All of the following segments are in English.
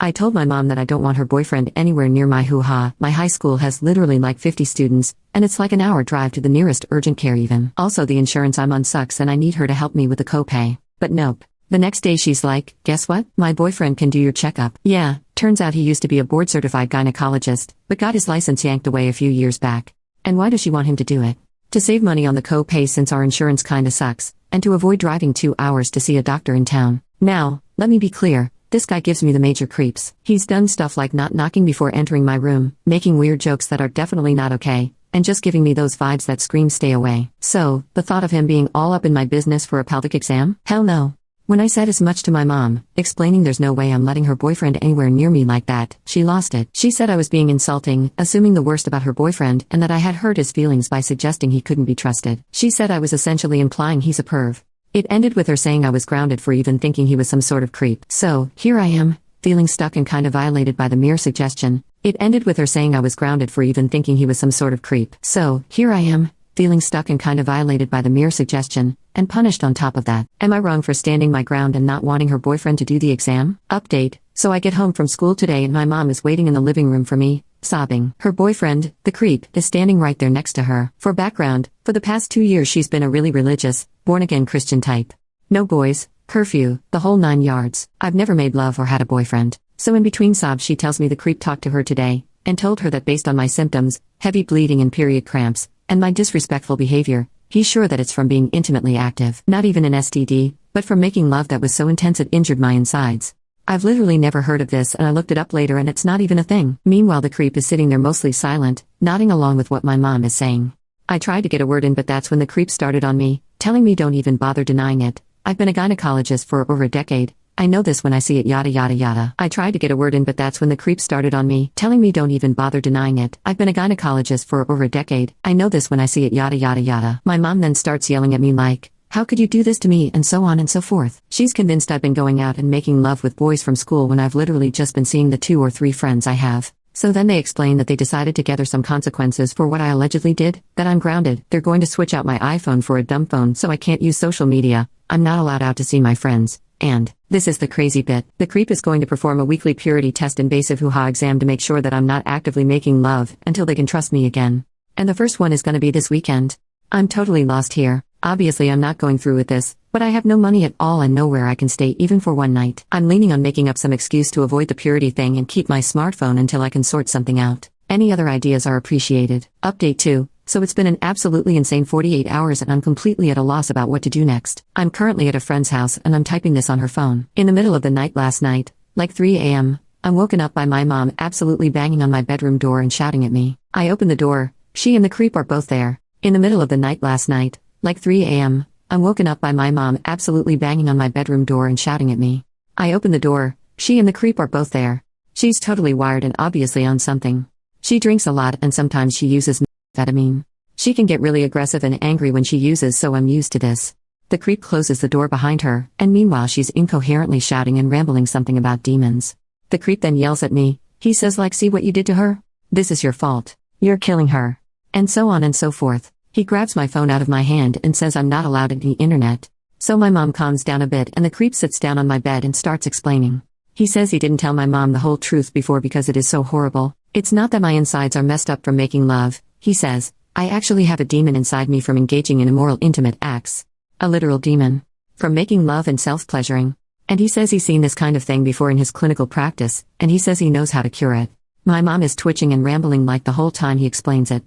I told my mom that I don't want her boyfriend anywhere near my hoo-ha. My high school has literally like 50 students, and it's like an hour drive to the nearest urgent care even. Also, the insurance I'm on sucks and I need her to help me with the copay. But nope. The next day she's like, guess what? My boyfriend can do your checkup. Yeah, turns out he used to be a board-certified gynecologist, but got his license yanked away a few years back. And why does she want him to do it? To save money on the copay since our insurance kinda sucks, and to avoid driving 2 hours to see a doctor in town. Now, let me be clear. This guy gives me the major creeps. He's done stuff like not knocking before entering my room, making weird jokes that are definitely not okay, and just giving me those vibes that scream stay away. So, the thought of him being all up in my business for a pelvic exam? Hell no. When I said as much to my mom, explaining there's no way I'm letting her boyfriend anywhere near me like that, she lost it. She said I was being insulting, assuming the worst about her boyfriend, and that I had hurt his feelings by suggesting he couldn't be trusted. She said I was essentially implying he's a perv. It ended with her saying I was grounded for even thinking he was some sort of creep. So, here I am, feeling stuck and kinda violated by the mere suggestion. It ended with her saying I was grounded for even thinking he was some sort of creep. So, here I am, feeling stuck and kinda violated by the mere suggestion, and punished on top of that. Am I wrong for standing my ground and not wanting her boyfriend to do the exam? Update. So I get home from school today and my mom is waiting in the living room for me, sobbing. Her boyfriend, the creep, is standing right there next to her. For background, for the past 2 years she's been a really religious, born-again Christian type. No boys, curfew, the whole 9 yards. I've never made love or had a boyfriend. So in between sobs she tells me the creep talked to her today, and told her that based on my symptoms, heavy bleeding and period cramps, and my disrespectful behavior, he's sure that it's from being intimately active. Not even an STD, but from making love that was so intense it injured my insides. I've literally never heard of this and I looked it up later and it's not even a thing. Meanwhile the creep is sitting there mostly silent, nodding along with what my mom is saying. I tried to get a word in but that's when the creep started on me, telling me don't even bother denying it. I've been a gynecologist for over a decade. I know this when I see it yada yada yada. I tried to get a word in but that's when the creep started on me, telling me don't even bother denying it. I've been a gynecologist for over a decade. I know this when I see it yada yada yada. My mom then starts yelling at me like, how could you do this to me and so on and so forth. She's convinced I've been going out and making love with boys from school when I've literally just been seeing the 2 or 3 friends I have. So then they explain that they decided to gather some consequences for what I allegedly did, that I'm grounded. They're going to switch out my iPhone for a dumb phone so I can't use social media. I'm not allowed out to see my friends. And, this is the crazy bit, the creep is going to perform a weekly purity test invasive hoo-ha exam to make sure that I'm not actively making love until they can trust me again. And the first one is gonna be this weekend. I'm totally lost here. Obviously I'm not going through with this, but I have no money at all and nowhere I can stay even for one night. I'm leaning on making up some excuse to avoid the purity thing and keep my smartphone until I can sort something out. Any other ideas are appreciated. Update 2. So it's been an absolutely insane 48 hours and I'm completely at a loss about what to do next. I'm currently at a friend's house and I'm typing this on her phone. In the middle of the night last night, like 3 a.m., I'm woken up by my mom absolutely banging on my bedroom door and shouting at me. I open the door, she and the creep are both there. In the middle of the night last night, like 3 a.m., I'm woken up by my mom absolutely banging on my bedroom door and shouting at me. I open the door, she and the creep are both there. She's totally wired and obviously on something. She drinks a lot and sometimes she uses amphetamine. She can get really aggressive and angry when she uses, so I'm used to this. The creep closes the door behind her, and meanwhile she's incoherently shouting and rambling something about demons. The creep then yells at me, he says like, see what you did to her? This is your fault. You're killing her. And so on and so forth. He grabs my phone out of my hand and says I'm not allowed on the internet. So my mom calms down a bit and the creep sits down on my bed and starts explaining. He says he didn't tell my mom the whole truth before because it is so horrible. It's not that my insides are messed up from making love, he says. I actually have a demon inside me from engaging in immoral intimate acts. A literal demon. From making love and self-pleasuring. And he says he's seen this kind of thing before in his clinical practice, and he says he knows how to cure it. My mom is twitching and rambling like the whole time he explains it.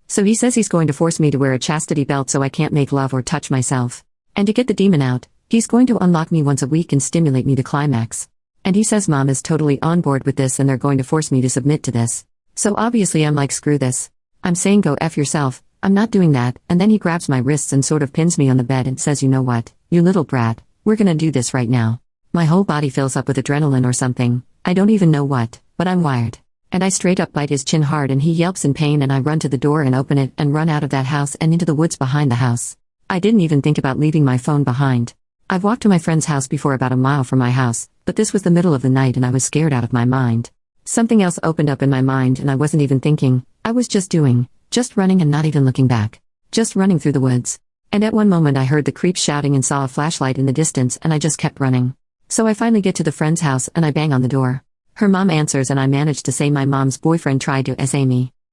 So he says he's going to force me to wear a chastity belt so I can't make love or touch myself. And to get the demon out, he's going to unlock me once a week and stimulate me to climax. And he says mom is totally on board with this and they're going to force me to submit to this. So obviously I'm like screw this. I'm saying go F yourself, I'm not doing that, and then he grabs my wrists and sort of pins me on the bed and says you know what, you little brat, we're gonna do this right now. My whole body fills up with adrenaline or something, I don't even know what, but I'm wired. And I straight up bite his chin hard and he yelps in pain and I run to the door and open it and run out of that house and into the woods behind the house. I didn't even think about leaving my phone behind. I've walked to my friend's house before about a mile from my house, but this was the middle of the night and I was scared out of my mind. Something else opened up in my mind and I wasn't even thinking, I was just running and not even looking back. Just running through the woods. And at one moment I heard the creep shouting and saw a flashlight in the distance and I just kept running. So I finally get to the friend's house and I bang on the door. Her mom answers and I manage to say my mom's boyfriend tried to SA me.